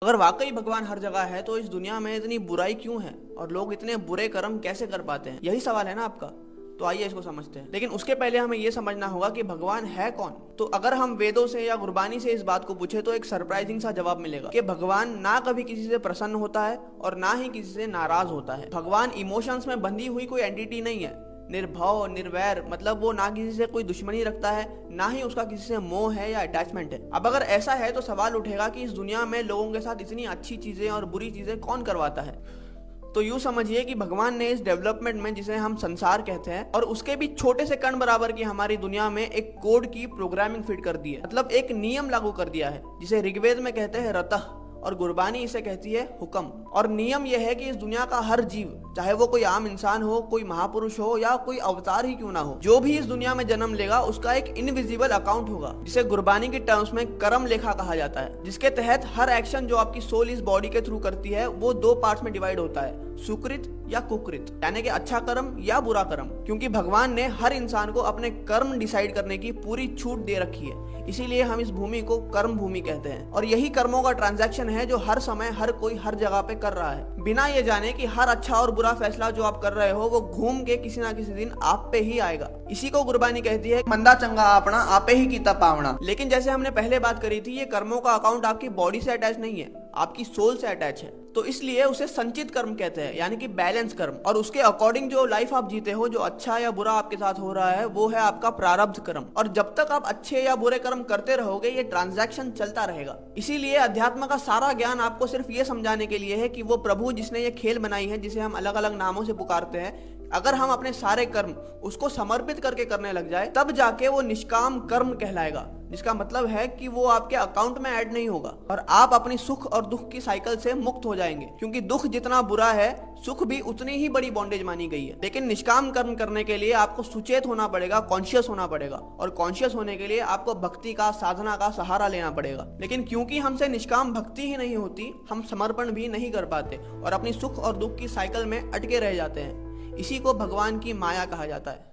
अगर वाकई भगवान हर जगह है तो इस दुनिया में इतनी बुराई क्यों है और लोग इतने बुरे कर्म कैसे कर पाते हैं? यही सवाल है ना आपका। तो आइए इसको समझते हैं, लेकिन उसके पहले हमें यह समझना होगा कि भगवान है कौन। तो अगर हम वेदों से या गुरबानी से इस बात को पूछे तो एक सरप्राइजिंग सा जवाब मिलेगा कि भगवान ना कभी किसी से प्रसन्न होता है और ना ही किसी से नाराज होता है। भगवान इमोशंस में बंधी हुई कोई एंटिटी नहीं है, निर्भव निर्वैर, मतलब वो ना किसी से कोई दुश्मनी रखता है, ना ही उसका किसी से मोह है या अटैचमेंट है। अब अगर ऐसा है तो सवाल उठेगा कि इस दुनिया में लोगों के साथ इतनी अच्छी चीजें और बुरी चीजें कौन करवाता है? तो यूं समझिए कि भगवान ने इस डेवलपमेंट में, जिसे हम संसार कहते हैं, और उसके भी छोटे से कण बराबर की हमारी दुनिया में एक कोड की प्रोग्रामिंग फिट कर दी है, मतलब एक नियम लागू कर दिया है, जिसे ऋग्वेद में कहते हैं रतः और गुरबानी इसे कहती है हुक्म। और नियम यह है कि इस दुनिया का हर जीव, चाहे वो कोई आम इंसान हो, कोई महापुरुष हो या कोई अवतार ही क्यों ना हो, जो भी इस दुनिया में जन्म लेगा उसका एक इनविजिबल अकाउंट होगा, जिसे गुरबानी की टर्म्स में कर्म लेखा कहा जाता है, जिसके तहत हर एक्शन जो आपकी सोल इस बॉडी के थ्रू करती है वो दो पार्ट्स में डिवाइड होता है, सुकृत या कुकृत, यानी कि अच्छा कर्म या बुरा कर्म। क्योंकि भगवान ने हर इंसान को अपने कर्म डिसाइड करने की पूरी छूट दे रखी है, इसीलिए हम इस भूमि को कर्म भूमि कहते हैं। और यही कर्मों का ट्रांजैक्शन है जो हर समय हर कोई हर जगह पे कर रहा है, बिना ये जाने कि हर अच्छा और बुरा फैसला जो आप कर रहे हो वो घूम के किसी ना किसी दिन आप पे ही आएगा। इसी को गुरबानी कहती है मंदा चंगा आपना आपे ही कीता पावना। लेकिन जैसे हमने पहले बात करी थी, ये कर्मों का अकाउंट आपकी बॉडी से अटैच नहीं है, आपकी सोल से अटैच है, तो इसलिए उसे संचित कर्म कहते हैं, यानी कि बैलेंस कर्म। और उसके अकॉर्डिंग जो लाइफ आप जीते हो, जो अच्छा या बुरा आपके साथ हो रहा है, वो है आपका प्रारब्ध कर्म। और जब तक आप अच्छे या बुरे कर्म करते रहोगे ये ट्रांजैक्शन चलता रहेगा। इसीलिए अध्यात्म का सारा ज्ञान आपको सिर्फ ये समझाने के लिए है कि वो प्रभु जिसने ये खेल बनाई है, जिसे हम अलग अलग नामों से पुकारते हैं, अगर हम अपने सारे कर्म उसको समर्पित करके करने लग जाए तब जाके वो निष्काम कर्म कहलाएगा, जिसका मतलब है कि वो आपके अकाउंट में ऐड नहीं होगा और आप अपनी सुख और दुख की साइकिल से मुक्त हो जाएंगे। क्योंकि दुख जितना बुरा है, सुख भी उतनी ही बड़ी बॉन्डेज मानी गई है। लेकिन निष्काम कर्म करने के लिए आपको सुचेत होना पड़ेगा, कॉन्शियस होना पड़ेगा, और कॉन्शियस होने के लिए आपको भक्ति का, साधना का सहारा लेना पड़ेगा। लेकिन क्योंकि हमसे निष्काम भक्ति ही नहीं होती, हम समर्पण भी नहीं कर पाते और अपनी सुख और दुख की साइकिल में अटके रह जाते हैं। इसी को भगवान की माया कहा जाता है।